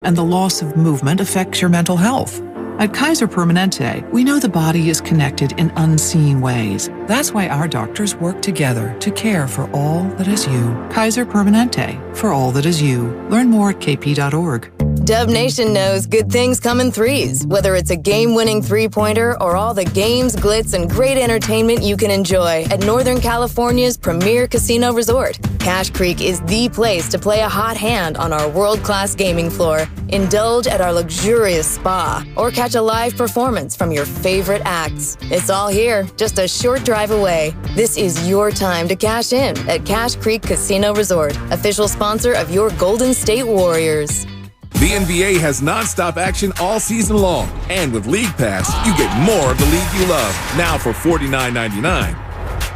and the loss of movement affects your mental health. At Kaiser Permanente, we know the body is connected in unseen ways. That's why our doctors work together to care for all that is you. Kaiser Permanente, for all that is you. Learn more at kp.org. Dub Nation knows good things come in threes, whether it's a game-winning three-pointer or all the games, glitz, and great entertainment you can enjoy at Northern California's premier casino resort. Cache Creek is the place to play a hot hand on our world-class gaming floor, indulge at our luxurious spa, or catch a live performance from your favorite acts. It's all here, just a short drive away. This is your time to cash in at Cache Creek Casino Resort, official sponsor of your Golden State Warriors. The NBA has nonstop action all season long, and with League Pass, you get more of the league you love, now for $49.99.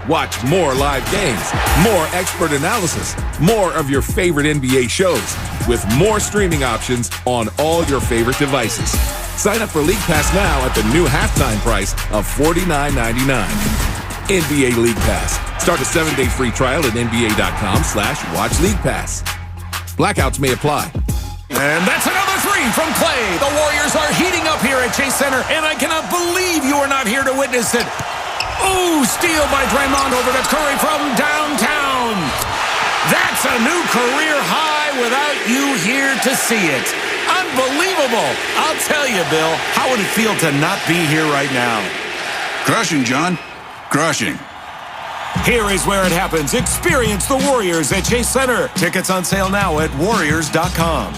Watch more live games, more expert analysis, more of your favorite NBA shows, with more streaming options on all your favorite devices. Sign up for League Pass now at the new halftime price of $49.99. NBA League Pass. Start a 7-day free trial at nba.com/watchleaguepass. Blackouts may apply. And that's another three from Clay. The Warriors are heating up here at Chase Center, and I cannot believe you are not here to witness it. Ooh, steal by Draymond over to Curry from downtown. That's a new career high without you here to see it. Unbelievable. I'll tell you, Bill, how would it feel to not be here right now? Crushing, John. Crushing. Here is where it happens. Experience the Warriors at Chase Center. Tickets on sale now at warriors.com.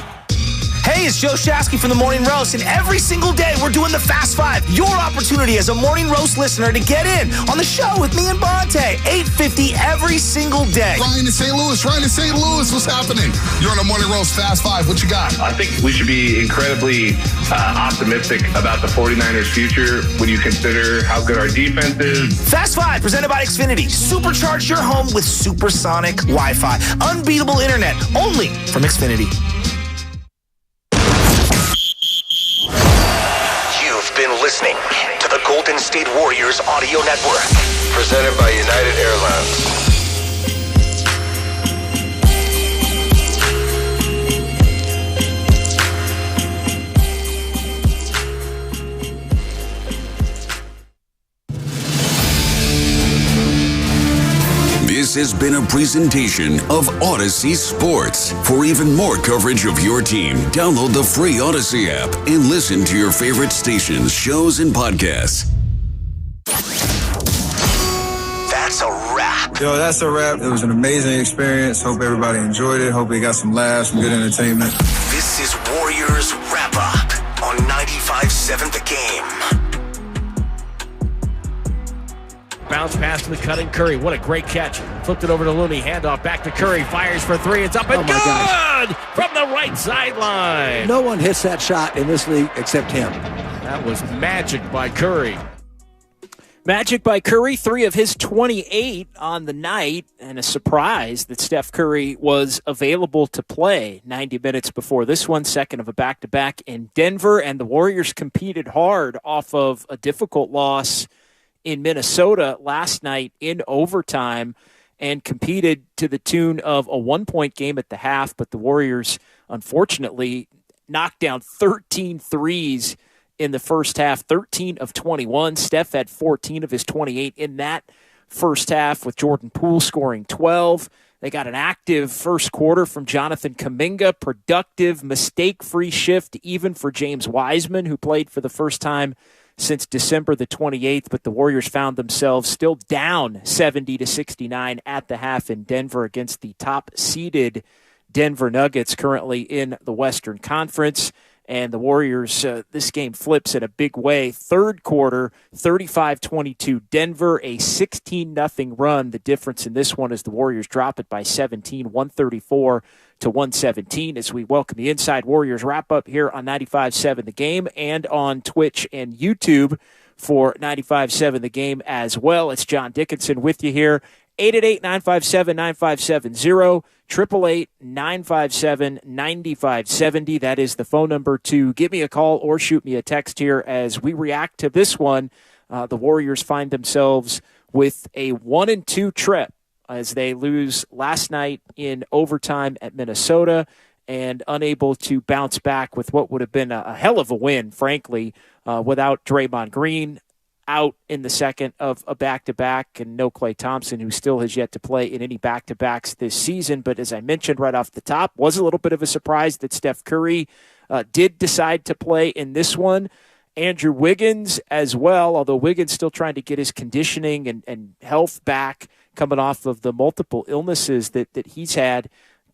Hey, it's Joe Shasky from the Morning Roast, and every single day we're doing the Fast Five. Your opportunity as a Morning Roast listener to get in on the show with me and Bonte. 8:50 every single day. Ryan in St. Louis, what's happening? You're on the Morning Roast Fast Five. What you got? I think we should be incredibly optimistic about the 49ers' future when you consider how good our defense is. Fast Five, presented by Xfinity. Supercharge your home with supersonic Wi-Fi. Unbeatable internet, only from Xfinity. Been listening to the Golden State Warriors Audio Network, presented by United Airlines. This has been a presentation of Odyssey Sports. For even more coverage of your team, download the free Odyssey app and listen to your favorite stations, shows, and podcasts. That's a wrap. Yo, that's a wrap. It was an amazing experience. Hope everybody enjoyed it. Hope they got some laughs, some good entertainment. This is Warriors Wrap Up on 95.7 The Game. Bounce pass to the cutting Curry. What a great catch. Flipped it over to Looney. Handoff back to Curry. Fires for three. It's up and good! Gosh. From the right sideline. No one hits that shot in this league except him. That was magic by Curry. Magic by Curry, 3 of his 28 on the night, and a surprise that Steph Curry was available to play 90 minutes before this one, second of a back-to-back in Denver, and the Warriors competed hard off of a difficult loss in Minnesota last night in overtime and competed to the tune of a 1-point game at the half, but the Warriors, unfortunately, knocked down 13 threes in the first half, 13 of 21. Steph had 14 of his 28 in that first half, with Jordan Poole scoring 12. They got an active first quarter from Jonathan Kuminga, productive, mistake-free shift even for James Wiseman, who played for the first time since December the 28th, but the Warriors found themselves still down 70-69 at the half in Denver against the top-seeded Denver Nuggets, currently in the Western Conference. And the Warriors, this game flips in a big way. Third quarter, 35-22 Denver, a 16-0 run. The difference in this one is the Warriors drop it by 17, 134-117, as we welcome the Inside Warriors wrap-up here on 95.7 The Game and on Twitch and YouTube for 95.7 The Game as well. It's John Dickinson with you here. 888-957-9570, 888-957-9570. That is the phone number to give me a call or shoot me a text here as we react to this one. The Warriors find themselves with a 1-2 trip as they lose last night in overtime at Minnesota and unable to bounce back with what would have been a hell of a win, frankly, without Draymond Green out in the second of a back-to-back, and no Klay Thompson, who still has yet to play in any back-to-backs this season. But as I mentioned right off the top, was a little bit of a surprise that Steph Curry did decide to play in this one. Andrew Wiggins as well, although Wiggins still trying to get his conditioning and health back, coming off of the multiple illnesses that he's had,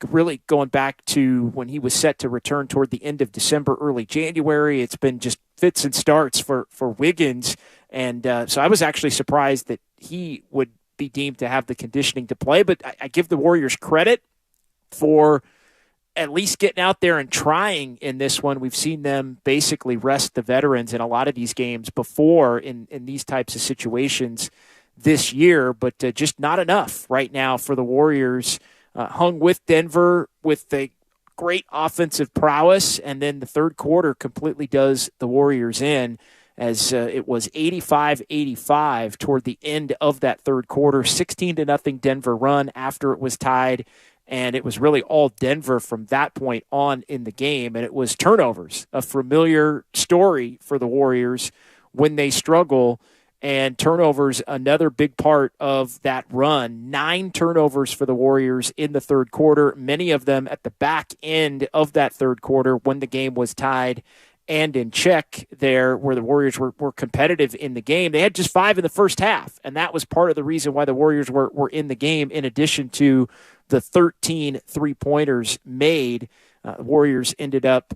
really going back to when he was set to return toward the end of December, early January. It's been just fits and starts for Wiggins. And so I was actually surprised that he would be deemed to have the conditioning to play. But I give the Warriors credit for at least getting out there and trying in this one. We've seen them basically rest the veterans in a lot of these games before in these types of situations this year, but just not enough right now for the Warriors. Hung with Denver with the great offensive prowess, and then the third quarter completely does the Warriors in, as it was 85-85 toward the end of that third quarter. 16-0 Denver run after it was tied, and it was really all Denver from that point on in the game, and it was turnovers, a familiar story for the Warriors when they struggle. And turnovers, another big part of that run. 9 turnovers for the Warriors in the third quarter, many of them at the back end of that third quarter when the game was tied and in check there, where the Warriors were competitive in the game. They had just 5 in the first half, and that was part of the reason why the Warriors were in the game, in addition to the 13 three-pointers made. The Warriors ended up,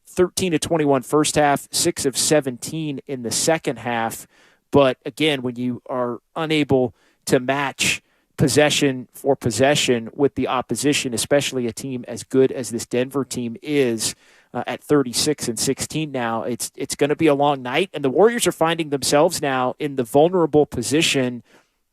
13 of 21 first half, 6 of 17 in the second half. But again, when you are unable to match possession for possession with the opposition, especially a team as good as this Denver team is at 36-16 now, it's going to be a long night. And the Warriors are finding themselves now in the vulnerable position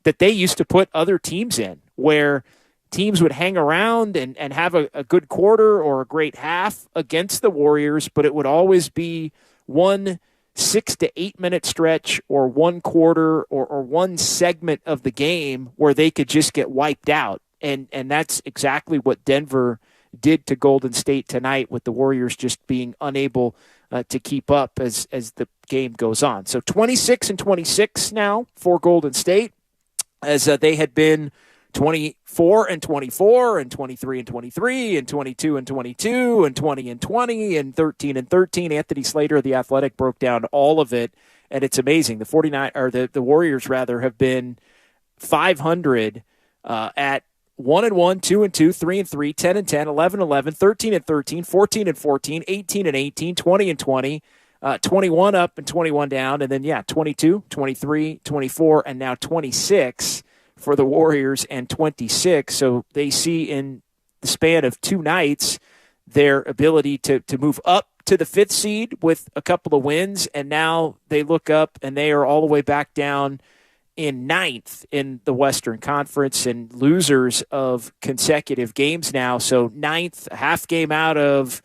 that they used to put other teams in, where teams would hang around and have a good quarter or a great half against the Warriors, but it would always be one 6 to 8 minute stretch or one quarter or one segment of the game where they could just get wiped out. And that's exactly what Denver did to Golden State tonight, with the Warriors just being unable to keep up as the game goes on. So 26-26 now for Golden State, as they had been 24-24 and 23-23 and 22-22 and 20-20 and 13-13. Anthony Slater of The Athletic broke down all of it, and it's amazing. The Warriors rather have been 500 at 1-1, 2-2, 3-3, 10-10, 11-11, 13-13, 14-14, 18-18, 20-20. 21 up and 21 down, and then 22, 23, 24, and now 26 for the Warriors, and 26. So they see in the span of 2 nights their ability to move up to the 5th seed with a couple of wins, and now they look up and they are all the way back down in 9th in the Western Conference, and losers of consecutive games now. So 9th, a half game out of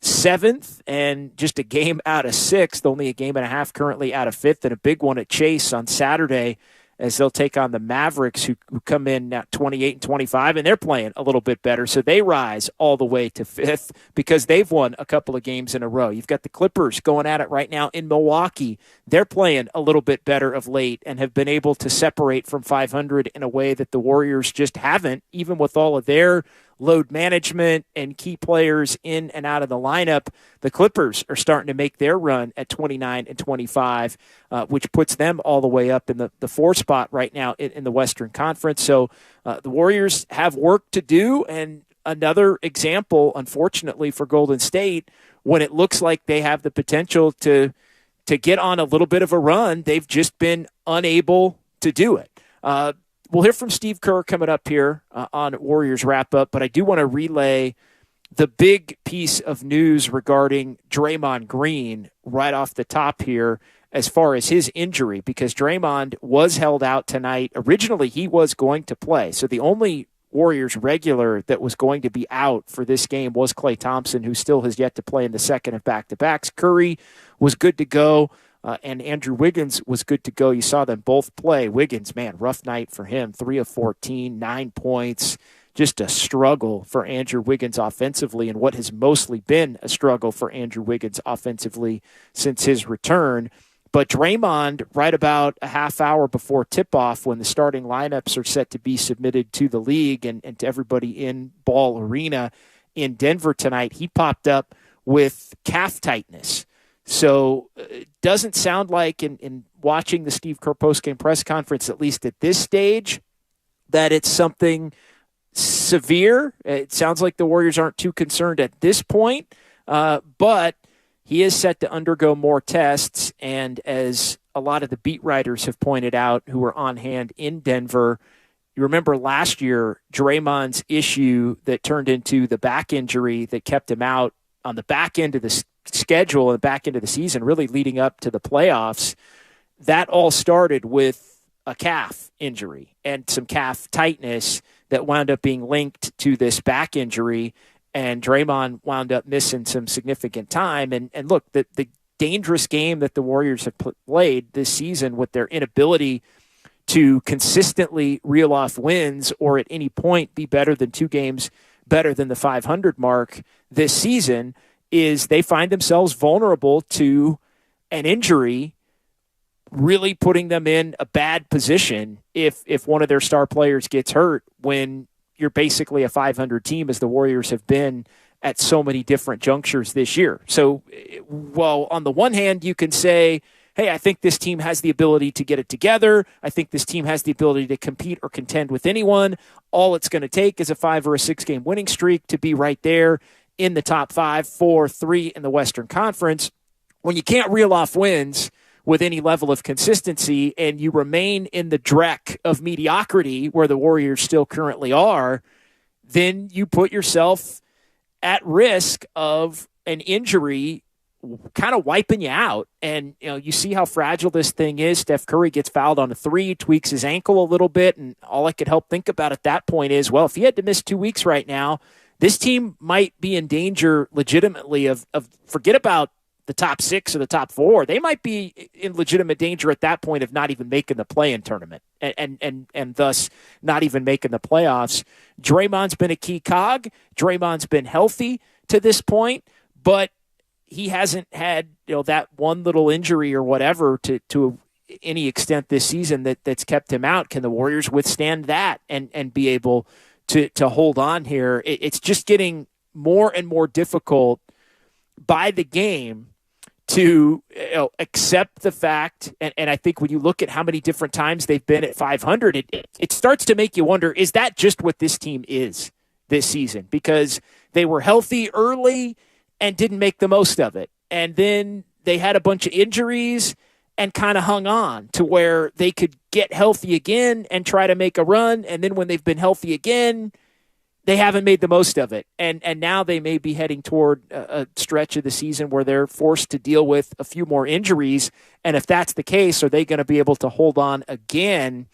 7th, and just a game out of 6th, only a game and a half currently out of 5th, and a big one at Chase on Saturday, as they'll take on the Mavericks, who come in at 28-25, and they're playing a little bit better. So they rise all the way to 5th because they've won a couple of games in a row. You've got the Clippers going at it right now in Milwaukee. They're playing a little bit better of late and have been able to separate from 500 in a way that the Warriors just haven't, even with all of their load management and key players in and out of the lineup. The Clippers are starting to make their run at 29-25, which puts them all the way up in the 4 spot right now in the Western Conference. So the Warriors have work to do, and another example, unfortunately, for Golden State, when it looks like they have the potential to get on a little bit of a run, they've just been unable to do it. We'll hear from Steve Kerr coming up here on Warriors Wrap-Up, but I do want to relay the big piece of news regarding Draymond Green right off the top here as far as his injury, because Draymond was held out tonight. Originally, he was going to play, so the only Warriors regular that was going to be out for this game was Klay Thompson, who still has yet to play in the second of back-to-backs. Curry was good to go. And Andrew Wiggins was good to go. You saw them both play. Wiggins, man, rough night for him. 3 of 14, 9 points. just a struggle for Andrew Wiggins offensively, and what has mostly been a struggle for Andrew Wiggins offensively since his return. But Draymond, right about a half hour before tip-off, when the starting lineups are set to be submitted to the league and to everybody in Ball Arena in Denver tonight, he popped up with calf tightness. So it doesn't sound like in watching the Steve Kerr postgame press conference, at least at this stage, that it's something severe. It sounds like the Warriors aren't too concerned at this point, but he is set to undergo more tests. And as a lot of the beat writers have pointed out who were on hand in Denver, you remember last year, Draymond's issue that turned into the back injury that kept him out on the back end of the schedule and the back end of the season, really leading up to the playoffs. That all started with a calf injury and some calf tightness that wound up being linked to this back injury. And Draymond wound up missing some significant time. And look, the dangerous game that the Warriors have played this season with their inability to consistently reel off wins or at any point be better than 2 games better than the 500 mark this season is they find themselves vulnerable to an injury really putting them in a bad position if one of their star players gets hurt when you're basically a 500 team, as the Warriors have been at so many different junctures this year. So, while on the one hand you can say, hey, I think this team has the ability to get it together. I think this team has the ability to compete or contend with anyone. All it's going to take is a 5 or a 6 game winning streak to be right there in the top 5, 4, 3 in the Western Conference. When you can't reel off wins with any level of consistency and you remain in the dreck of mediocrity where the Warriors still currently are, then you put yourself at risk of an injury kind of wiping you out. And you see how fragile this thing is. Steph Curry gets fouled on a 3, tweaks his ankle a little bit, and all I could help think about at that point is, well, if he had to miss 2 weeks right now, this team might be in danger legitimately of forget about the top 6 or the top 4. They might be in legitimate danger at that point of not even making the play-in tournament and thus not even making the playoffs. Draymond's been a key cog. Draymond's been healthy to this point, but he hasn't had that one little injury or whatever to any extent this season that's kept him out. Can the Warriors withstand that and be able to hold on here? It's just getting more and more difficult by the game to accept the fact, and I think when you look at how many different times they've been at 500, it starts to make you wonder, is that just what this team is this season? Because they were healthy early and didn't make the most of it. And then they had a bunch of injuries and kind of hung on to where they could get healthy again and try to make a run. And then when they've been healthy again, they haven't made the most of it. And now they may be heading toward a stretch of the season where they're forced to deal with a few more injuries. And if that's the case, are they going to be able to hold on again?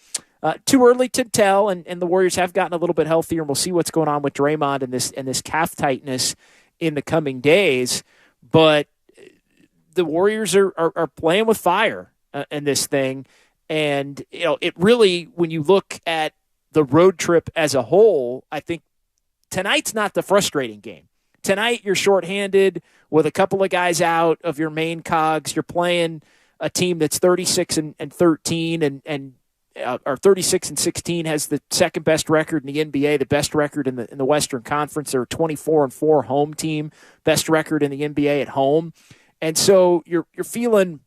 Too early to tell, and the Warriors have gotten a little bit healthier, and we'll see what's going on with Draymond and this calf tightness in the coming days. But the Warriors are playing with fire in this thing. And, it really, when you look at the road trip as a whole, I think tonight's not the frustrating game. Tonight, you're shorthanded with a couple of guys out of your main cogs. You're playing a team that's 36 and 13 or 36 and 16, has the second best record in the NBA, the best record in the Western Conference. They're a 24-4 home team, best record in the NBA at home. And so you're feeling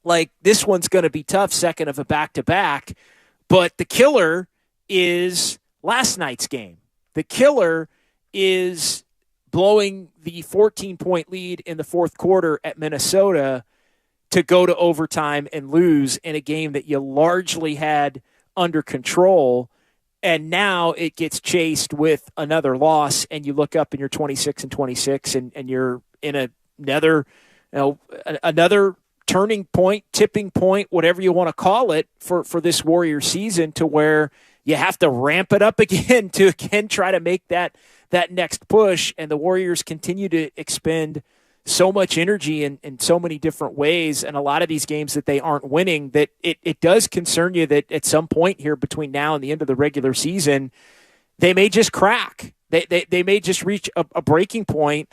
like this one's going to be tough, second of a back-to-back. But the killer is last night's game. The killer is blowing the 14-point lead in the fourth quarter at Minnesota to go to overtime and lose in a game that you largely had under control. And now it gets chased with another loss, and you look up and you're 26 and 26, and you're in another turning point, tipping point, whatever you want to call it, for this Warrior season, to where you have to ramp it up again to try to make that next push. And the Warriors continue to expend so much energy in so many different ways, and a lot of these games that they aren't winning, that it does concern you that at some point here between now and the end of the regular season, they may just crack. They may just reach a breaking point,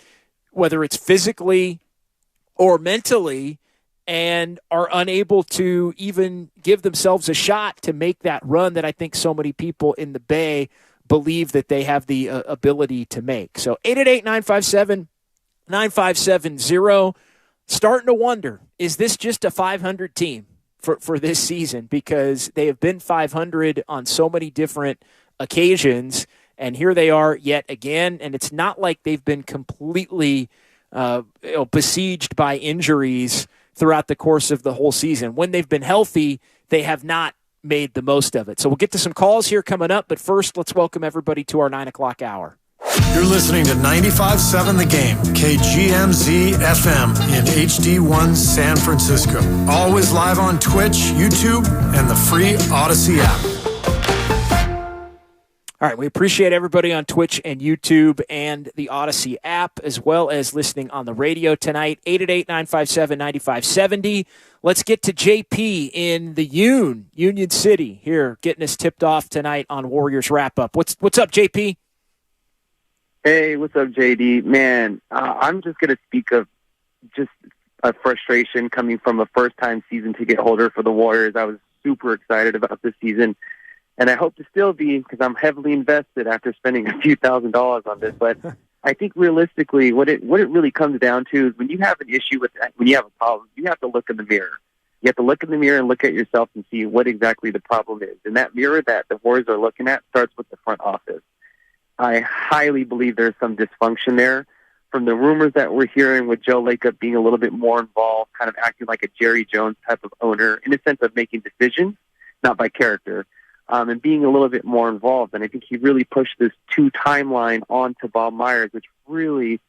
whether it's physically or mentally, and are unable to even give themselves a shot to make that run that I think so many people in the Bay believe that they have the ability to make. So 888-957-9570. Starting to wonder, is this just a 500 team for this season? Because they have been 500 on so many different occasions, and here they are yet again. And it's not like they've been completely besieged by injuries throughout the course of the whole season. When they've been healthy, they have not made the most of it. So we'll get to some calls here coming up, but first, let's welcome everybody to our 9 o'clock hour. You're listening to 95.7 The Game, KGMZ FM in HD1 San Francisco. Always live on Twitch, YouTube, and the free Odyssey app. All right, we appreciate everybody on Twitch and YouTube and the Odyssey app, as well as listening on the radio tonight. 888-957-9570. Let's get to JP in the Union City here, getting us tipped off tonight on Warriors Wrap-Up. What's up, JP? Hey, what's up, JD? Man, I'm just going to speak of just a frustration coming from a first-time season ticket holder for the Warriors. I was super excited about this season, and I hope to still be because I'm heavily invested after spending a few $1,000s on this. But I think realistically, what it really comes down to is when you have an issue when you have a problem, you have to look in the mirror. You have to look in the mirror and look at yourself and see what exactly the problem is. And that mirror that the Warriors are looking at starts with the front office. I highly believe there's some dysfunction there. From the rumors that we're hearing with Joe Lacob being a little bit more involved, kind of acting like a Jerry Jones type of owner in the sense of making decisions, not by character, and being a little bit more involved. And I think he really pushed this 2 timeline onto Bob Myers, which really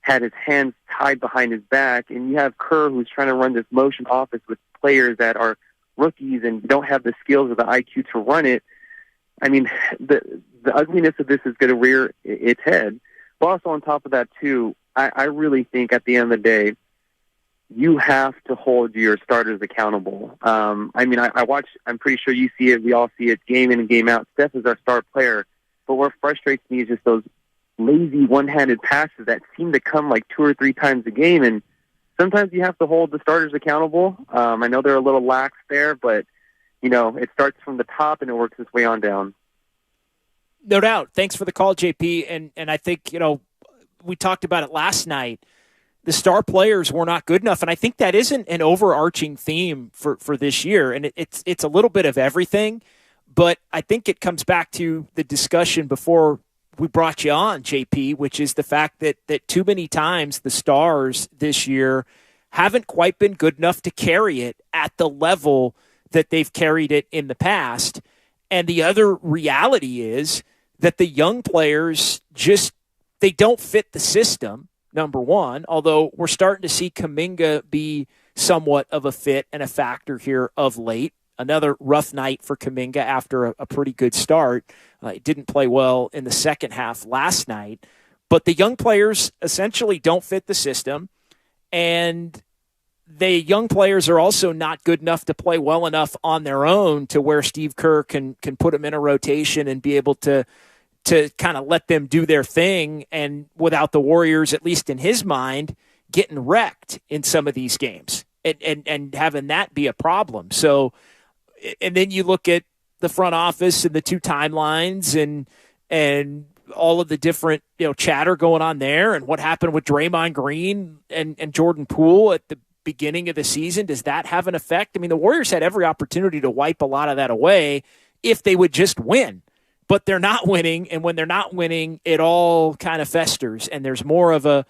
had his hands tied behind his back. And you have Kerr, who's trying to run this motion office with players that are rookies and don't have the skills or the IQ to run it. I mean, the ugliness of this is going to rear its head. But also on top of that, too, I really think at the end of the day, you have to hold your starters accountable. I mean, I watch, I'm pretty sure you see it, we all see it, game in and game out. Steph is our star player. But what frustrates me is just those lazy one-handed passes that seem to come like 2 or 3 times a game. And sometimes you have to hold the starters accountable. I know they're a little lax there, but it starts from the top and it works its way on down. No doubt. Thanks for the call, JP. And I think, we talked about it last night. The star players were not good enough. And I think that isn't an overarching theme for this year. And it's a little bit of everything. But I think it comes back to the discussion before we brought you on, JP, which is the fact that too many times the stars this year haven't quite been good enough to carry it at the level that they've carried it in the past. And the other reality is that the young players they don't fit the system, number one, although we're starting to see Kuminga be somewhat of a fit and a factor here of late. Another rough night for Kuminga after a pretty good start. He didn't play well in the second half last night. But the young players essentially don't fit the system, and the young players are also not good enough to play well enough on their own to where Steve Kerr can put them in a rotation and be able to kind of let them do their thing, and without the Warriors, at least in his mind, getting wrecked in some of these games and having that be a problem. So, and then you look at the front office and the 2 timelines and all of the different chatter going on there, and what happened with Draymond Green and Jordan Poole at the beginning of the season. Does that have an effect? I mean, the Warriors had every opportunity to wipe a lot of that away if they would just win, but they're not winning. And when they're not winning, it all kind of festers, and there's more of a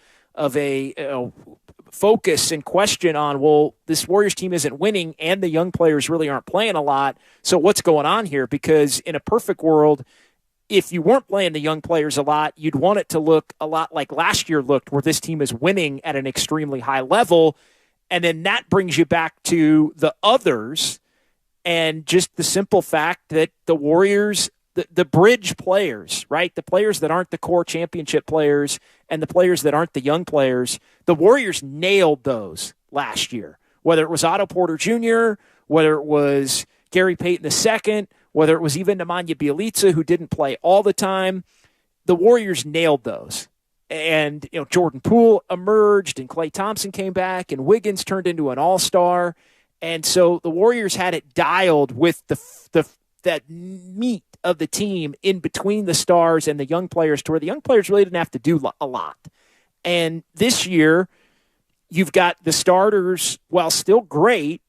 focus and question on, well, this Warriors team isn't winning and the young players really aren't playing a lot. So what's going on here? Because in a perfect world, if you weren't playing the young players a lot, you'd want it to look a lot like last year looked, where this team is winning at an extremely high level. And then that brings you back to the others and just the simple fact that the Warriors, the bridge players, right? The players that aren't the core championship players and the players that aren't the young players, the Warriors nailed those last year. Whether it was Otto Porter Jr., whether it was Gary Payton II, whether it was even Nemanja Bjelica, who didn't play all the time. The Warriors nailed those. And, Jordan Poole emerged, and Klay Thompson came back, and Wiggins turned into an all-star. And so the Warriors had it dialed with that meat of the team in between the stars and the young players, to where the young players really didn't have to do a lot. And this year, you've got the starters, while still great,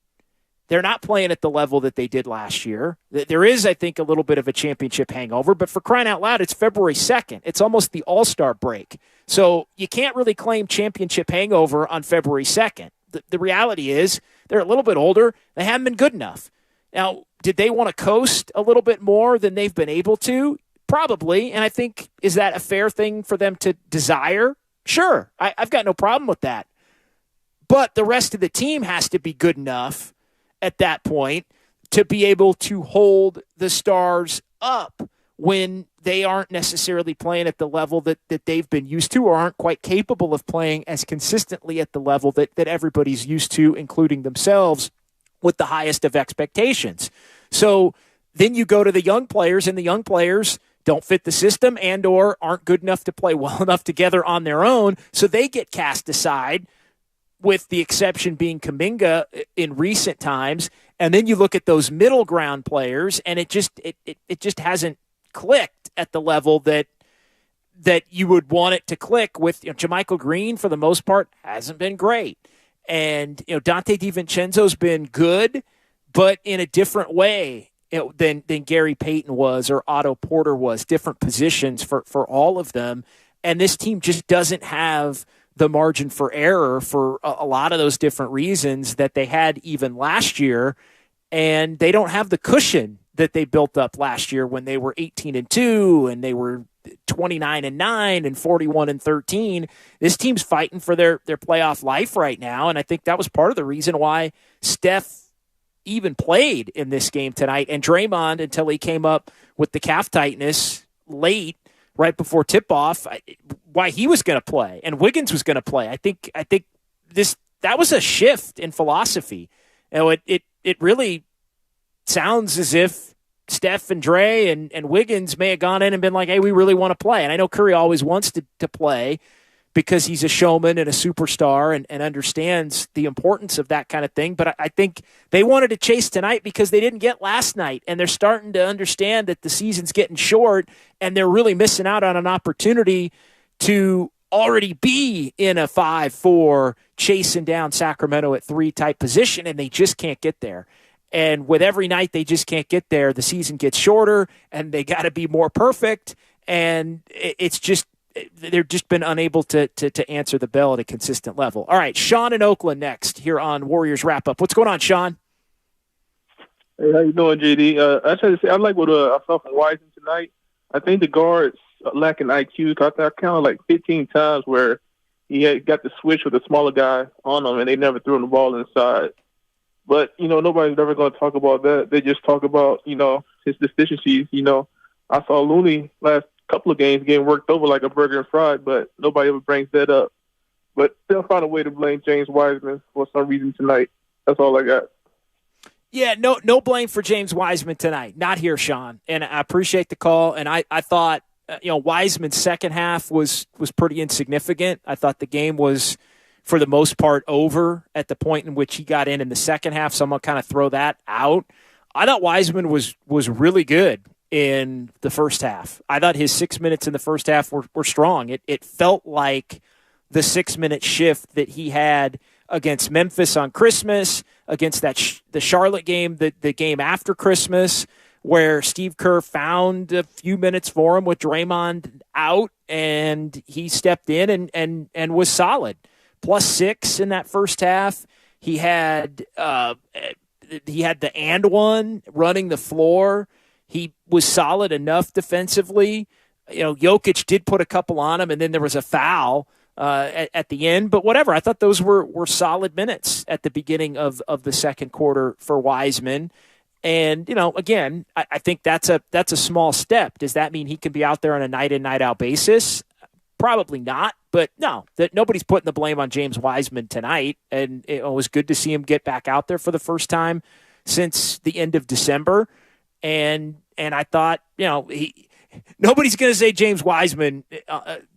they're not playing at the level that they did last year. There is, I think, a little bit of a championship hangover, but for crying out loud, it's February 2nd. It's almost the All-Star break. So you can't really claim championship hangover on February 2nd. The reality is they're a little bit older. They haven't been good enough. Now, did they want to coast a little bit more than they've been able to? Probably. And I think, is that a fair thing for them to desire? Sure. I've got no problem with that. But the rest of the team has to be good enough at that point to be able to hold the Stars up when they aren't necessarily playing at the level that they've been used to, or aren't quite capable of playing as consistently at the level that everybody's used to, including themselves, with the highest of expectations. So then you go to the young players, and the young players don't fit the system and or aren't good enough to play well enough together on their own, so they get cast aside, with the exception being Kuminga in recent times. And then you look at those middle ground players, and it just hasn't clicked at the level that you would want it to click with. JaMychal Green, for the most part, hasn't been great. And Dante DiVincenzo's been good, but in a different way than Gary Payton was or Otto Porter was. Different positions for all of them. And this team just doesn't have the margin for error for a lot of those different reasons that they had even last year. And they don't have the cushion that they built up last year when they were 18-2 and they were 29-9 and 41-13. This team's fighting for their playoff life right now. And I think that was part of the reason why Steph even played in this game tonight. And Draymond, until he came up with the calf tightness late, right before tip-off, why he was going to play and Wiggins was going to play. I think that was a shift in philosophy. It really sounds as if Steph and Dre and Wiggins may have gone in and been like, hey, we really want to play. And I know Curry always wants to play because he's a showman and a superstar and understands the importance of that kind of thing. But I think they wanted to chase tonight because they didn't get last night, and they're starting to understand that the season's getting short, and they're really missing out on an opportunity to already be in a 5-4 chasing down Sacramento at 3 type position, and they just can't get there. And with every night they just can't get there, the season gets shorter, and they got to be more perfect, and it's just they've just been unable to answer the bell at a consistent level. All right, Sean in Oakland next here on Warriors Wrap Up. What's going on, Sean? Hey, how you doing, JD? I try to say I like what I saw from Wiseman tonight. I think the guards lacking IQ. I counted like 15 times where he had got the switch with a smaller guy on him, and they never threw him the ball inside. But, nobody's ever going to talk about that. They just talk about, his deficiencies. I saw Looney last couple of games getting worked over like a burger and fried, but nobody ever brings that up. But they'll find a way to blame James Wiseman for some reason tonight. That's all I got. Yeah, no blame for James Wiseman tonight. Not here, Sean. And I appreciate the call. And I thought, Wiseman's second half was pretty insignificant. I thought the game was, for the most part, over at the point in which he got in the second half. So I'm going to kind of throw that out. I thought Wiseman was really good in the first half. I thought his 6 minutes in the first half were strong. It felt like the 6-minute shift that he had against Memphis on Christmas, against the Charlotte game, the game after Christmas, where Steve Kerr found a few minutes for him with Draymond out, and he stepped in and was solid. +6 in that first half. He had the and one running the floor. He was solid enough defensively. Jokic did put a couple on him, and then there was a foul at the end. But whatever, I thought those were solid minutes at the beginning of the second quarter for Wiseman. And again, I think that's a small step. Does that mean he can be out there on a night in, night out basis? Probably not. But no, that nobody's putting the blame on James Wiseman tonight. And it was good to see him get back out there for the first time since the end of December. And I thought, nobody's going to say James Wiseman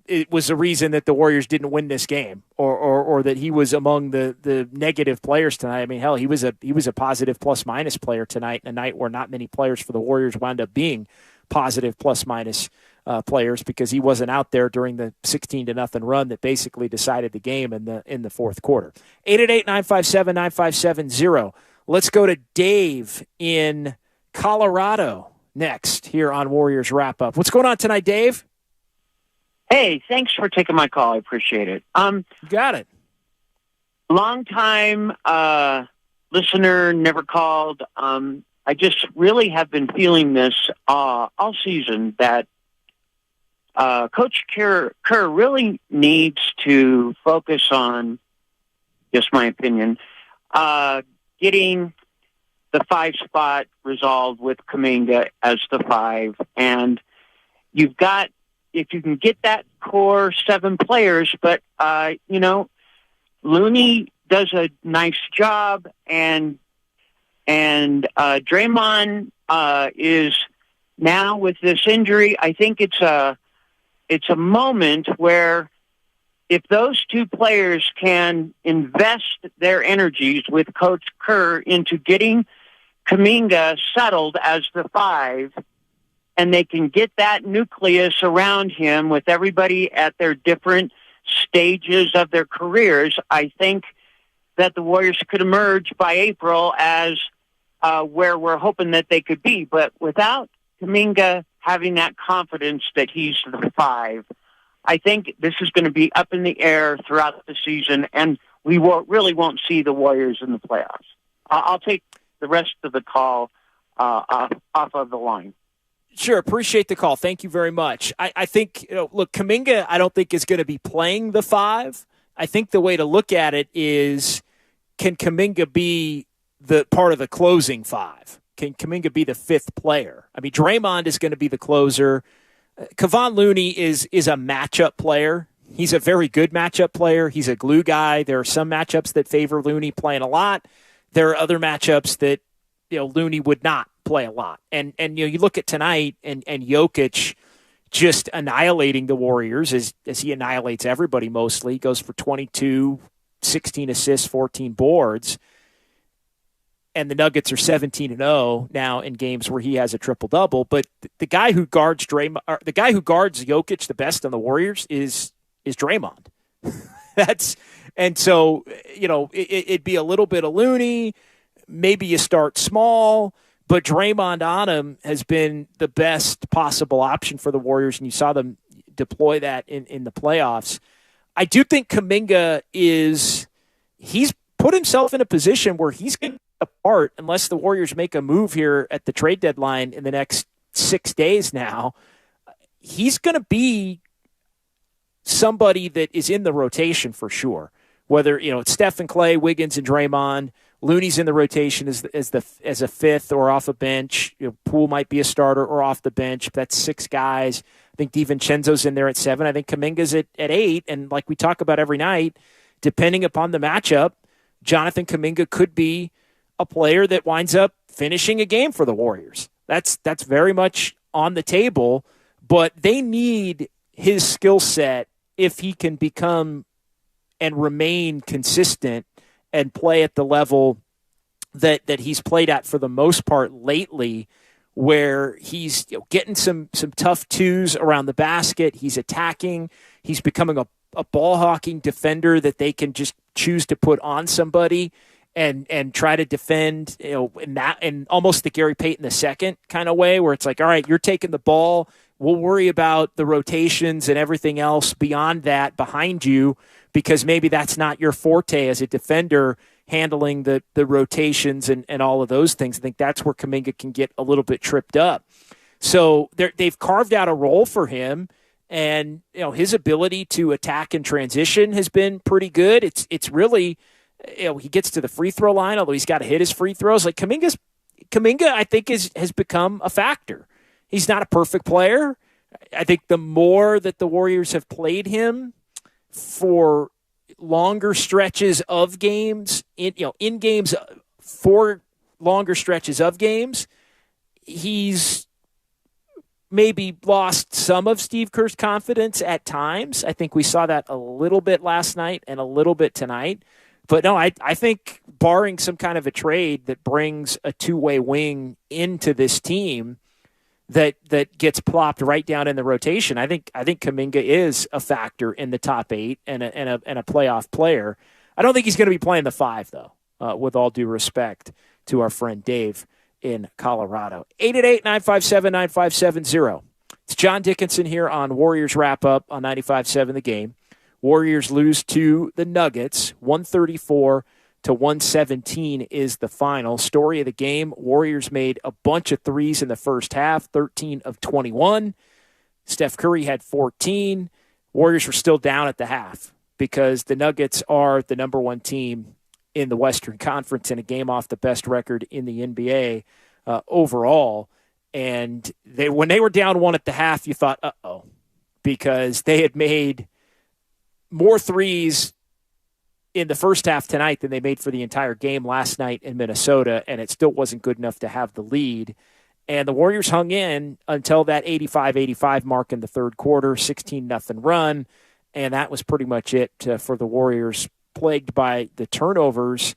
it was the reason that the Warriors didn't win this game, or that he was among the negative players tonight. I mean, hell, he was a positive plus-minus player tonight, in a night where not many players for the Warriors wound up being positive plus-minus players, because he wasn't out there during the 16-0 run that basically decided the game in the fourth quarter. 888-957-9570. Let's go to Dave in Colorado next here on Warriors Wrap Up. What's going on tonight, Dave? Hey, thanks for taking my call. I appreciate it. Got it. Long time listener, never called. I just really have been feeling this all season that Coach Kerr really needs to focus on, just my opinion, getting the 5 spot resolved with Kuminga as the 5. And you've got, if you can get that core 7 players, but, Looney does a nice job, and Draymond is now with this injury. I think it's a moment where if those 2 players can invest their energies with Coach Kerr into getting Kuminga settled as the 5, and they can get that nucleus around him with everybody at their different stages of their careers, I think that the Warriors could emerge by April as where we're hoping that they could be. But without Kuminga having that confidence that he's the 5, I think this is going to be up in the air throughout the season, and we really won't see the Warriors in the playoffs. I'll take the rest of the call off of the line. Sure, appreciate the call. Thank you very much. I think, look, Kuminga I don't think is going to be playing the 5. I think the way to look at it is, can Kuminga be the part of the closing 5? Can Kuminga be the 5th player? I mean, Draymond is going to be the closer. Kevon Looney is a matchup player. He's a very good matchup player. He's a glue guy. There are some matchups that favor Looney playing a lot. There are other matchups that Looney would not play a lot. And you look at tonight and Jokic just annihilating the Warriors as he annihilates everybody mostly. He goes for 22, 16 assists, 14 boards. And the Nuggets are 17-0 now in games where he has a triple-double. But the guy who guards Jokic the best on the Warriors is Draymond. So it'd be a little bit of Looney. Maybe you start small, but Draymond on him has been the best possible option for the Warriors, and you saw them deploy that in the playoffs. I do think Kuminga he's put himself in a position where he's going to apart unless the Warriors make a move here at the trade deadline in the next 6 days now. He's going to be somebody that is in the rotation for sure. Whether it's Steph and Clay, Wiggins and Draymond, Looney's in the rotation as a 5th or off a bench. Poole might be a starter or off the bench. That's 6 guys. I think DiVincenzo's in there at 7. I think Kuminga's at 8. And like we talk about every night, depending upon the matchup, Jonathan Kuminga could be a player that winds up finishing a game for the Warriors. That's very much on the table, but they need his skill set if he can become and remain consistent and play at the level that he's played at for the most part lately, where he's getting some tough 2s around the basket. He's attacking. He's becoming a ball-hawking defender that they can just choose to put on somebody and try to defend, in almost the Gary Payton II kind of way, where it's like, all right, you're taking the ball. We'll worry about the rotations and everything else beyond that behind you, because maybe that's not your forte as a defender, handling the rotations and all of those things. I think that's where Kuminga can get a little bit tripped up. So they've carved out a role for him, and his ability to attack and transition has been pretty good. It's really, he gets to the free throw line, although he's got to hit his free throws. Like Kuminga, I think has become a factor. He's not a perfect player. I think the more that the Warriors have played him for longer stretches of games, in games for longer stretches of games, he's maybe lost some of Steve Kerr's confidence at times. I think we saw that a little bit last night and a little bit tonight. But no, I think barring some kind of a trade that brings a two-way wing into this team that gets plopped right down in the rotation, I think Kuminga is a factor in the top 8 and a playoff player. I don't think he's going to be playing the 5, though, with all due respect to our friend Dave in Colorado. 888-957-9570. It's John Dickinson here on Warriors Wrap-Up on 95.7 The Game. Warriors lose to the Nuggets, 134-117 is the final. Story of the game, Warriors made a bunch of threes in the first half, 13 of 21. Steph Curry had 14. Warriors were still down at the half because the Nuggets are the number 1 team in the Western Conference and a game off the best record in the NBA overall. And when they were down 1 at the half, you thought, uh-oh, because they had made more threes in the first half tonight than they made for the entire game last night in Minnesota, and it still wasn't good enough to have the lead. And the Warriors hung in until that 85-85 mark in the third quarter, 16-0 run, and that was pretty much it for the Warriors, plagued by the turnovers.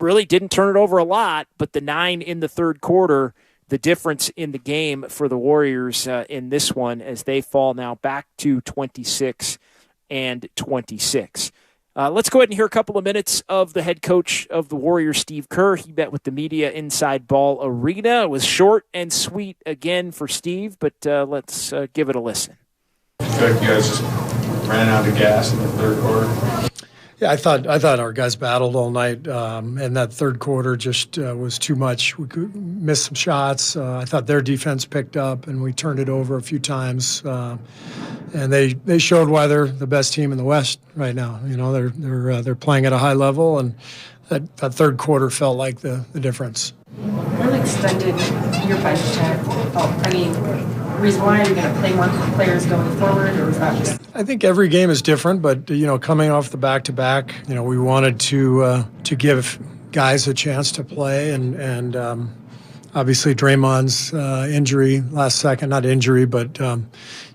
Really didn't turn it over a lot, but the 9 in the third quarter, the difference in the game for the Warriors in this one as they fall now back to 26-26. Let's go ahead and hear a couple of minutes of the head coach of the Warriors, Steve Kerr. He met with the media inside Ball Arena. It was short and sweet again for Steve, but let's give it a listen. I feel like you guys just ran out of gas in the third quarter. Yeah, I thought our guys battled all night, and that third quarter just was too much. We missed some shots. I thought their defense picked up, and we turned it over a few times. And they showed why they're the best team in the West right now. You know, they're playing at a high level, and that third quarter felt like the difference. What extended your bench time? Reason why are you going to play more players going forward, or is that just? I think every game is different, but coming off the back-to-back, we wanted to give guys a chance to play, and obviously Draymond's injury last second, not injury, but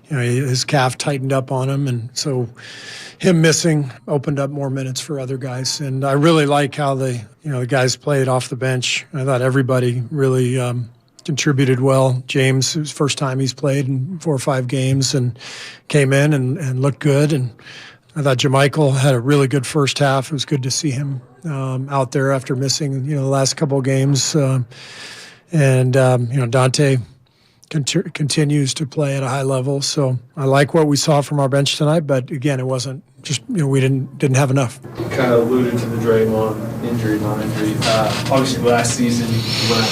his calf tightened up on him, and so him missing opened up more minutes for other guys. And I really like how the guys played off the bench. I thought everybody really contributed well. James, it was the first time he's played in 4 or 5 games, and came in and looked good. And I thought JaMychal had a really good first half. It was good to see him out there after missing the last couple of games. Dante continues to play at a high level. So I like what we saw from our bench tonight. But again, it wasn't just we didn't have enough. You kind of alluded to the Draymond injury, non-injury. Obviously, last season you went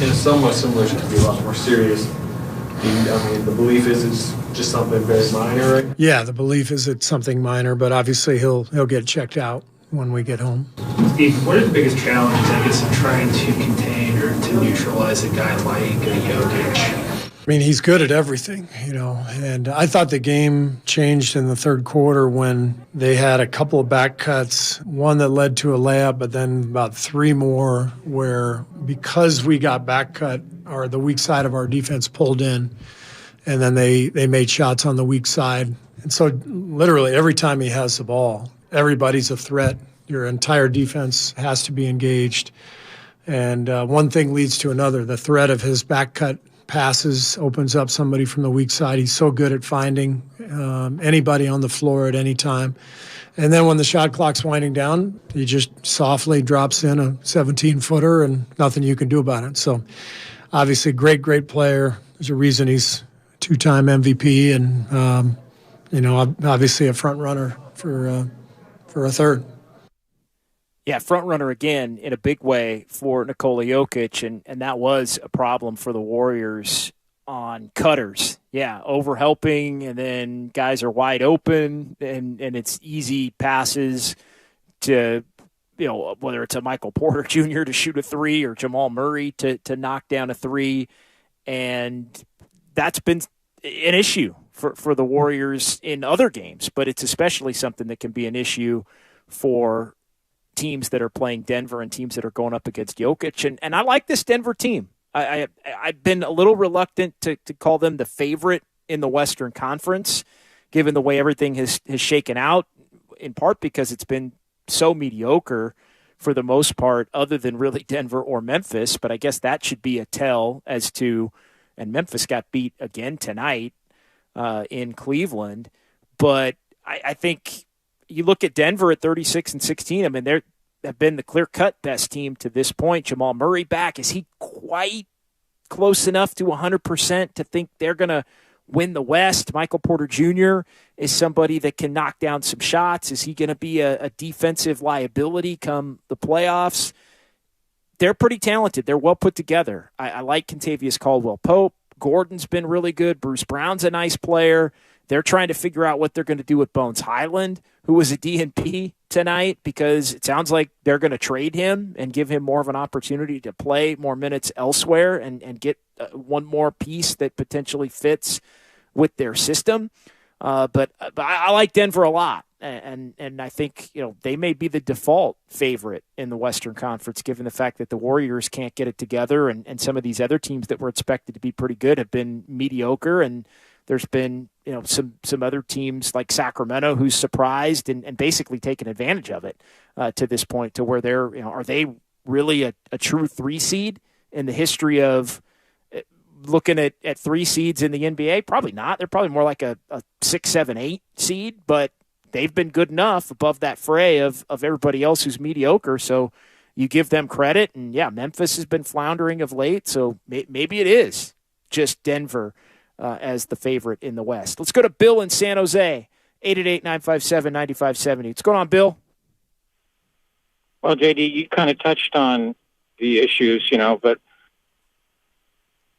in a somewhat similar, to be a lot more serious. The belief is it's just something very minor, right? Yeah, the belief is it's something minor, but obviously he'll get checked out when we get home. Steve, what are the biggest challenges, I guess, in trying to contain or to neutralize a guy like Jokic? He's good at everything, and I thought the game changed in the third quarter when they had a couple of back cuts, one that led to a layup, but then about 3 more where, because we got back cut, or the weak side of our defense pulled in, and then they made shots on the weak side. And so literally every time he has the ball, everybody's a threat. Your entire defense has to be engaged. And one thing leads to another. The threat of his back cut passes opens up somebody from the weak side. He's so good at finding anybody on the floor at any time. And then when the shot clock's winding down, he just softly drops in a 17-footer and nothing you can do about it. So obviously great player. There's a reason he's 2-time MVP and, obviously a front runner for a third. Yeah, front runner again in a big way for Nikola Jokic, and that was a problem for the Warriors on cutters. Yeah, overhelping, and then guys are wide open, and it's easy passes to, whether it's a Michael Porter Jr. to shoot a 3 or Jamal Murray to knock down a 3, and that's been an issue for the Warriors in other games, but it's especially something that can be an issue for teams that are playing Denver and teams that are going up against Jokic. And I like this Denver team. I've been a little reluctant to call them the favorite in the Western Conference, given the way everything has shaken out, in part because it's been so mediocre for the most part, other than really Denver or Memphis. But I guess that should be a tell as to, and Memphis got beat again tonight in Cleveland. But I think you look at Denver at 36-16. I mean, they have been the clear-cut best team to this point. Jamal Murray back. Is he quite close enough to 100% to think they're going to win the West? Michael Porter Jr. is somebody that can knock down some shots. Is he going to be a defensive liability come the playoffs? They're pretty talented. They're well put together. I like Kentavious Caldwell-Pope. Gordon's been really good. Bruce Brown's a nice player. They're trying to figure out what they're going to do with Bones Highland, who was a DNP tonight, because it sounds like they're going to trade him and give him more of an opportunity to play more minutes elsewhere and get one more piece that potentially fits with their system. But I like Denver a lot. And I think, they may be the default favorite in the Western Conference, given the fact that the Warriors can't get it together. And some of these other teams that were expected to be pretty good have been mediocre. And there's been, some other teams like Sacramento who's surprised and basically taken advantage of it to this point, to where they're, are they really a true 3 seed in the history of looking at 3 seeds in the NBA? Probably not. They're probably more like a 6, 7, 8 seed, but they've been good enough above that fray of everybody else who's mediocre. So you give them credit. And yeah, Memphis has been floundering of late. So maybe it is just Denver as the favorite in the West. Let's go to Bill in San Jose, 888-957-9570. What's going on, Bill? Well, JD, you kind of touched on the issues, but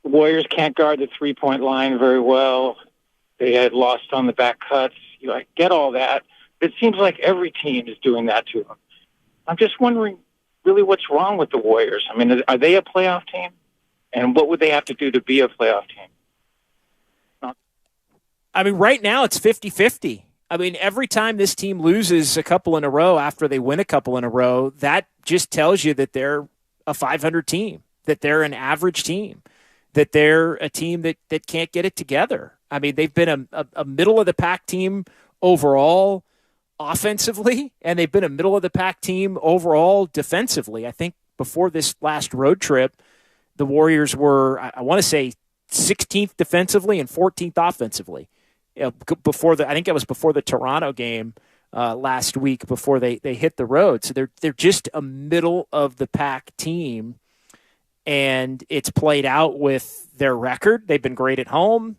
the Warriors can't guard the three-point line very well. They had lost on the back cuts. I get all that. But it seems like every team is doing that to them. I'm just wondering really what's wrong with the Warriors. I mean, are they a playoff team? And what would they have to do to be a playoff team? I mean, right now it's 50-50. I mean, every time this team loses a couple in a row after they win a couple in a row, that just tells you that they're a 500 team, that they're an average team, that they're a team that can't get it together. I mean, they've been a middle-of-the-pack team overall offensively, and they've been a middle-of-the-pack team overall defensively. I think before this last road trip, the Warriors were, I want to say, 16th defensively and 14th offensively. I think it was before the Toronto game last week, before they hit the road. So they're just a middle-of-the-pack team, and it's played out with their record. They've been great at home,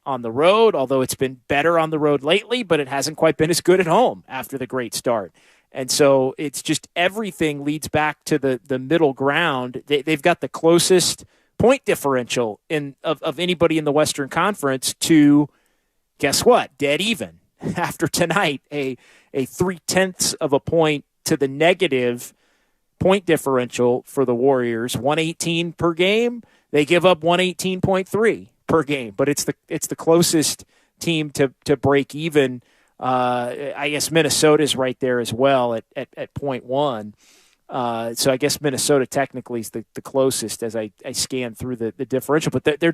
on the road, although it's been better on the road lately, but it hasn't quite been as good at home after the great start. And so it's just everything leads back to the middle ground. They've got the closest point differential of anybody in the Western Conference to, guess what, dead even after tonight, a 0.3 of a point to the negative point differential for the Warriors, 118 per game. They give up 118.3 per game, but it's the closest team to break even. I guess Minnesota's right there as well at 0.1. So I guess Minnesota technically is the closest as I scan through the differential, but they're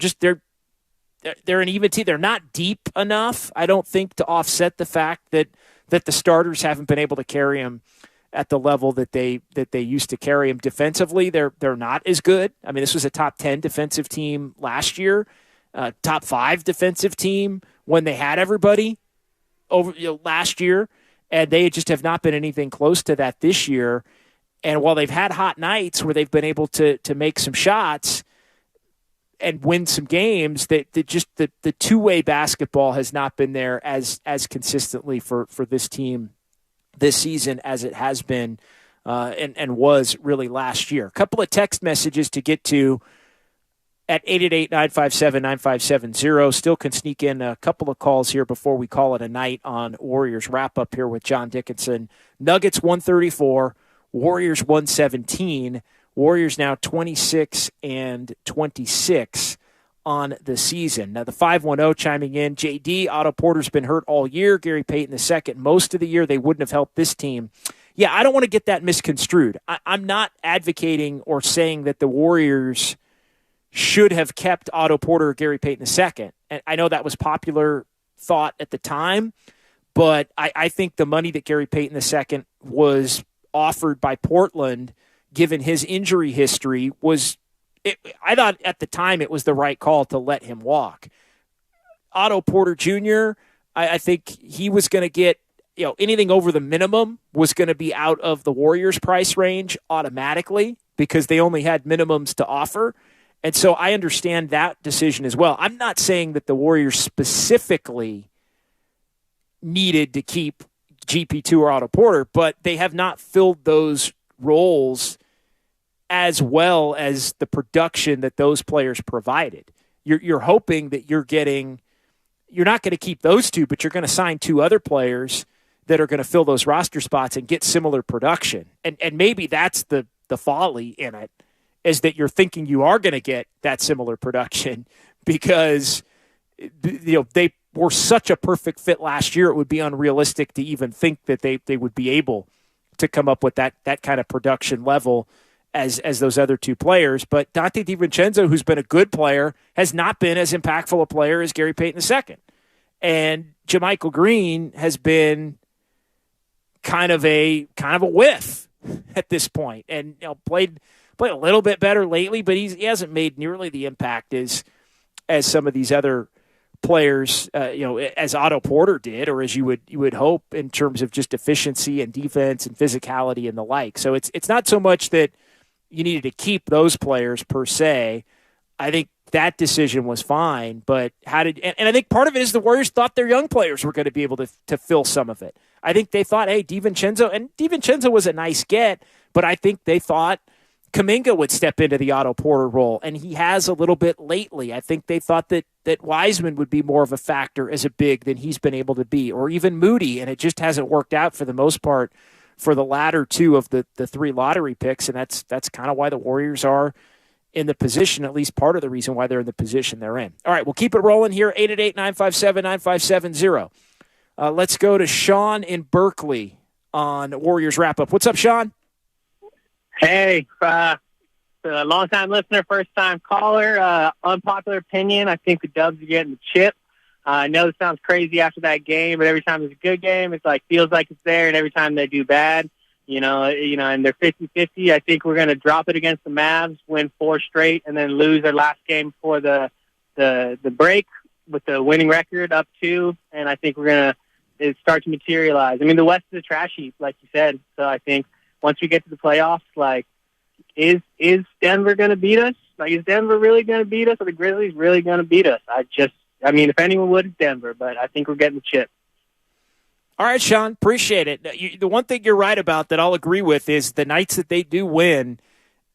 an even team. They're not deep enough, I don't think, to offset the fact that the starters haven't been able to carry them at the level that they used to carry them. Defensively, they're not as good. I mean, this was a top 10 defensive team last year, top 5 defensive team when they had everybody over last year, and they just have not been anything close to that this year. And while they've had hot nights where they've been able to make some shots and win some games, that just the two-way basketball has not been there as consistently for this team this season as it has been and was really last year. A couple of text messages to get to at 888-957-9570. Still can sneak in a couple of calls here before we call it a night on Warriors wrap-up here with John Dickinson. Nuggets 134, Warriors 117. Warriors now 26-26 on the season. Now the 510 chiming in. JD, Otto Porter's been hurt all year. Gary Payton II, most of the year they wouldn't have helped this team. Yeah, I don't want to get that misconstrued. I'm not advocating or saying that the Warriors should have kept Otto Porter or Gary Payton II. And I know that was popular thought at the time, but I think the money that Gary Payton II was offered by Portland, given his injury history, I thought at the time it was the right call to let him walk. Otto Porter Jr., I think he was going to get, anything over the minimum was going to be out of the Warriors' price range automatically because they only had minimums to offer. And so I understand that decision as well. I'm not saying that the Warriors specifically needed to keep GP2 or Otto Porter, but they have not filled those roles as well as the production that those players provided. You're hoping that you're not going to keep those two, but you're going to sign two other players that are going to fill those roster spots and get similar production. And maybe that's the folly in it, is that you're thinking you are going to get that similar production because they were such a perfect fit last year. It would be unrealistic to even think that they would be able to come up with that kind of production level as those other two players. But Dante DiVincenzo, who's been a good player, has not been as impactful a player as Gary Payton II. And JaMychal Green has been kind of a whiff at this point, and played a little bit better lately, but he hasn't made nearly the impact as some of these other players, as Otto Porter did, or as you would hope in terms of just efficiency and defense and physicality and the like. So it's not so much that you needed to keep those players per se. I think that decision was fine, but and I think part of it is the Warriors thought their young players were going to be able to fill some of it. I think they thought, hey, DiVincenzo was a nice get, but I think they thought Kuminga would step into the Otto Porter role, and he has a little bit lately. I think they thought that Wiseman would be more of a factor as a big than he's been able to be, or even Moody, and it just hasn't worked out for the most part for the latter two of the three lottery picks, and that's kind of why the Warriors are in the position, at least part of the reason why they're in the position they're in. All right, we'll keep it rolling here, 888-957-9570. Let's go to Sean in Berkeley on Warriors Wrap-Up. What's up, Sean? Hey, long-time listener, first-time caller. Unpopular opinion, I think the Dubs are getting the chip. I know it sounds crazy after that game, but every time it's a good game, it's feels like it's there, and every time they do bad, and they're 50-50. I think we're going to drop it against the Mavs, win 4 straight, and then lose their last game before the break with the winning record up 2, and I think we're going to start to materialize. I mean, the West is a trash heap, like you said, so I think once we get to the playoffs, is Denver going to beat us? Is Denver really going to beat us, or the Grizzlies really going to beat us? If anyone would, it's Denver, but I think we're getting the chip. All right, Sean, appreciate it. The one thing you're right about that I'll agree with is the nights that they do win,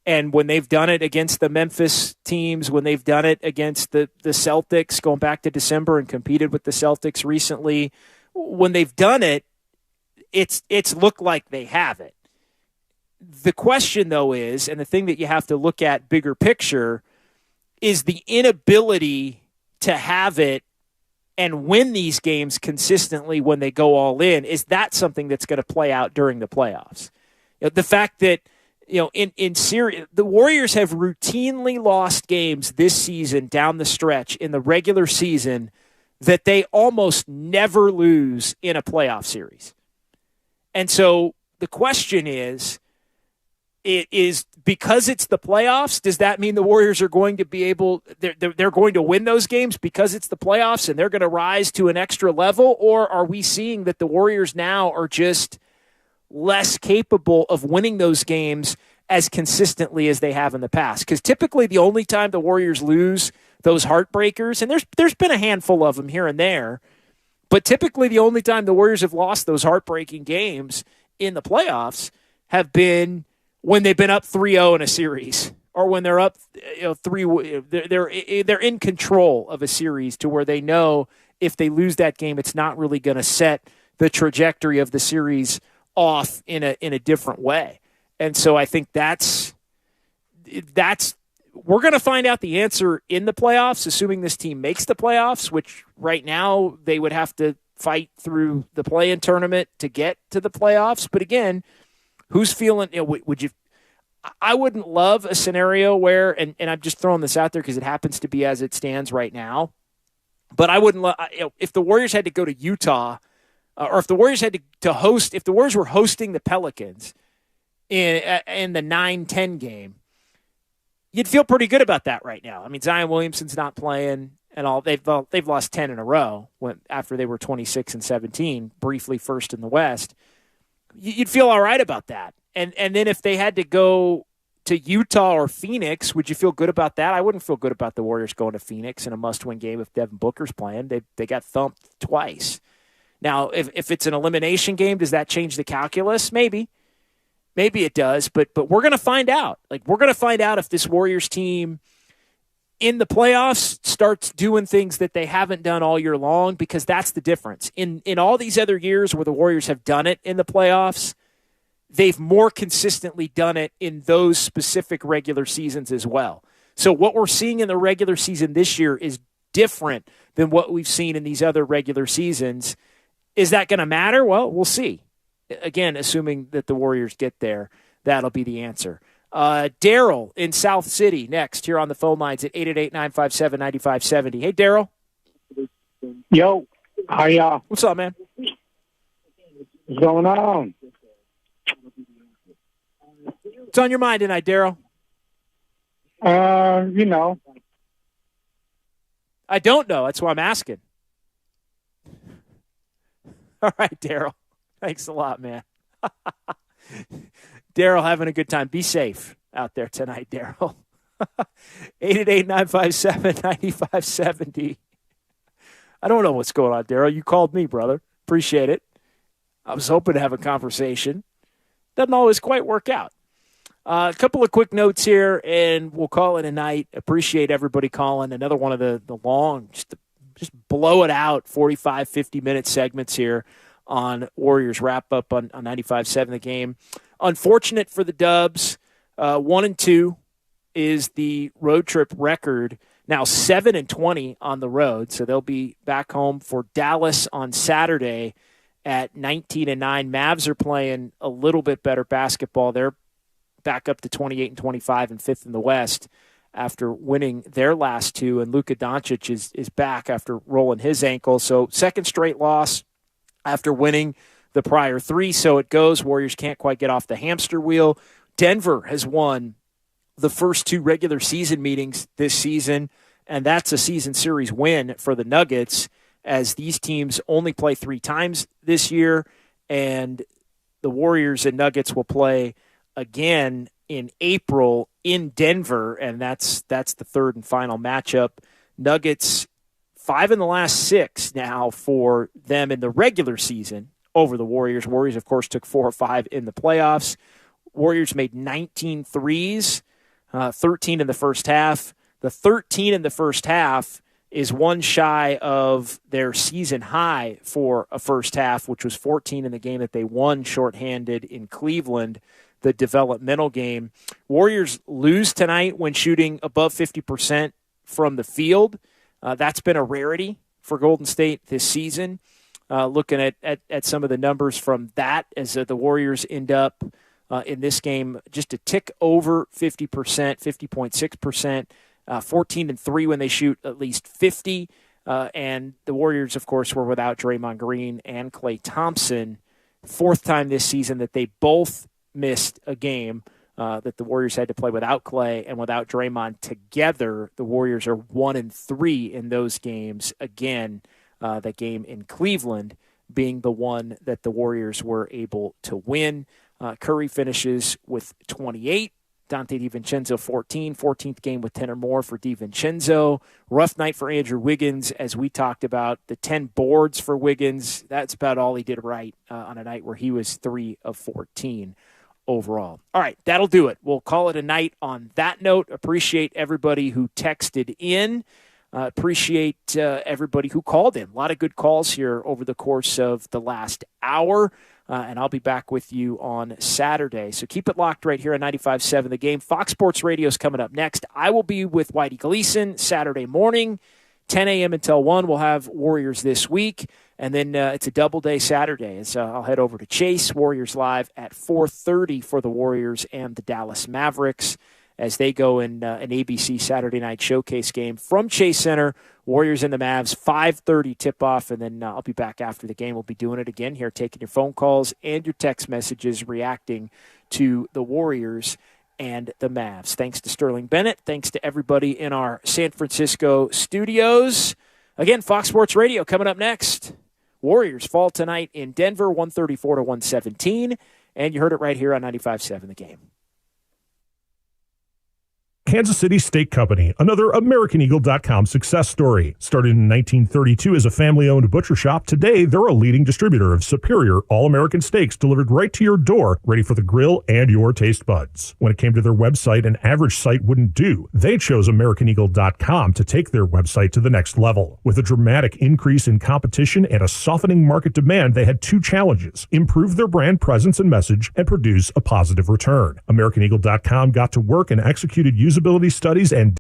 and when they've done it against the Memphis teams, when they've done it against the Celtics, going back to December and competed with the Celtics recently, when they've done it, it's looked like they have it. The question, though, is, and the thing that you have to look at bigger picture, is the inability to have it and win these games consistently when they go all in. Is that something that's going to play out during the playoffs? The fact that, in series, the Warriors have routinely lost games this season down the stretch in the regular season that they almost never lose in a playoff series. And so the question is because it's the playoffs, does that mean the Warriors are going to be they're going to win those games because it's the playoffs and they're going to rise to an extra level? Or are we seeing that the Warriors now are just less capable of winning those games as consistently as they have in the past? Because typically the only time the Warriors lose those heartbreakers, and there's been a handful of them here and there, but typically the only time the Warriors have lost those heartbreaking games in the playoffs have been when they've been up 3-0 in a series, or when they're up 3, they're in control of a series to where they know if they lose that game, it's not really going to set the trajectory of the series off in a different way. And so I think that's we're going to find out the answer in the playoffs, assuming this team makes the playoffs, which right now they would have to fight through the play-in tournament to get to the playoffs. But again, who's feeling? I wouldn't love a scenario where, and I'm just throwing this out there because it happens to be as it stands right now, but I wouldn't love, if the Warriors had to go to Utah, or if the Warriors had to host, if the Warriors were hosting the Pelicans in the 9-10 game, you'd feel pretty good about that right now. I mean, Zion Williamson's not playing and all. They've lost 10 in a row after they were 26-17, briefly first in the West. You'd feel all right about that. And then if they had to go to Utah or Phoenix, would you feel good about that? I wouldn't feel good about the Warriors going to Phoenix in a must-win game if Devin Booker's playing. They got thumped twice. Now, if it's an elimination game, does that change the calculus? Maybe. Maybe it does, but we're going to find out. Like, we're going to find out if this Warriors team in the playoffs starts doing things that they haven't done all year long, because that's the difference. In all these other years where the Warriors have done it in the playoffs, they've more consistently done it in those specific regular seasons as well. So what we're seeing in the regular season this year is different than what we've seen in these other regular seasons. Is that going to matter? Well, we'll see. Again, assuming that the Warriors get there, that'll be the answer. Daryl in South City next here on the phone lines at 888-957-9570. Hey, Daryl. Yo, how y'all? What's up, man? What's going on? What's on your mind tonight, Daryl? You know. I don't know. That's why I'm asking. All right, Daryl. Thanks a lot, man. Daryl having a good time. Be safe out there tonight, Daryl. 888-957-9570. I don't know what's going on, Daryl. You called me, brother. Appreciate it. I was hoping to have a conversation. Doesn't always quite work out. A couple of quick notes here, and we'll call it a night. Appreciate everybody calling. Another one of the long, just blow it out, 45, 50-minute segments here on Warriors wrap-up on 95.7 The Game. Unfortunate for the Dubs. 1-2 is the road trip record. Now 7-20 on the road, so they'll be back home for Dallas on Saturday at 19-9. Mavs are playing a little bit better basketball. They're back up to 28-25 and fifth in the West after winning their last two, and Luka Doncic is back after rolling his ankle. So second straight loss after winning the prior three. So it goes. Warriors can't quite get off the hamster wheel. Denver has won the first two regular season meetings this season, and that's a season series win for the Nuggets, as these teams only play 3 times this year, and the Warriors and Nuggets will play again in April in Denver, and that's the third and final matchup. Nuggets 5 in the last 6 now for them in the regular season over the Warriors. Warriors, of course, took 4 or 5 in the playoffs. Warriors made 19 threes, 13 in the first half. The 13 in the first half is one shy of their season high for a first half, which was 14 in the game that they won shorthanded in Cleveland, the developmental game. Warriors lose tonight when shooting above 50% from the field. That's been a rarity for Golden State this season. Looking at some of the numbers from that, as the Warriors end up in this game just a tick over 50%, 50.6%, 14-3 when they shoot at least 50. And the Warriors, of course, were without Draymond Green and Klay Thompson. 4th time this season that they both missed a game, that the Warriors had to play without Klay and without Draymond together. The Warriors are 1-3 in those games. Again, that game in Cleveland being the one that the Warriors were able to win. Curry finishes with 28. Dante DiVincenzo 14. 14th game with 10 or more for DiVincenzo. Rough night for Andrew Wiggins, as we talked about. The 10 boards for Wiggins, that's about all he did right on a night where he was 3 of 14 overall. All right, that'll do it. We'll call it a night on that note. Appreciate everybody who texted in. Appreciate everybody who called in. A lot of good calls here over the course of the last hour. And I'll be back with you on Saturday. So keep it locked right here on 95.7 The Game. Fox Sports Radio is coming up next. I will be with Whitey Gleason Saturday morning. 10 a.m. until 1, we'll have Warriors This Week. And then it's a double-day Saturday. So I'll head over to Chase, Warriors Live at 4:30 for the Warriors and the Dallas Mavericks as they go in an ABC Saturday night showcase game from Chase Center. Warriors and the Mavs, 5:30 tip-off, and then I'll be back after the game. We'll be doing it again here, taking your phone calls and your text messages, reacting to the Warriors and the Mavs. Thanks to Sterling Bennett. Thanks to everybody in our San Francisco studios. Again, Fox Sports Radio coming up next. Warriors fall tonight in Denver, 134-117, and you heard it right here on 95.7 The Game. Kansas City Steak Company, another AmericanEagle.com success story. Started in 1932 as a family-owned butcher shop, today they're a leading distributor of superior all-American steaks delivered right to your door, ready for the grill and your taste buds. When it came to their website, an average site wouldn't do. They chose AmericanEagle.com to take their website to the next level. With a dramatic increase in competition and a softening market demand, they had two challenges: improve their brand presence and message, and produce a positive return. AmericanEagle.com got to work and executed usability studies and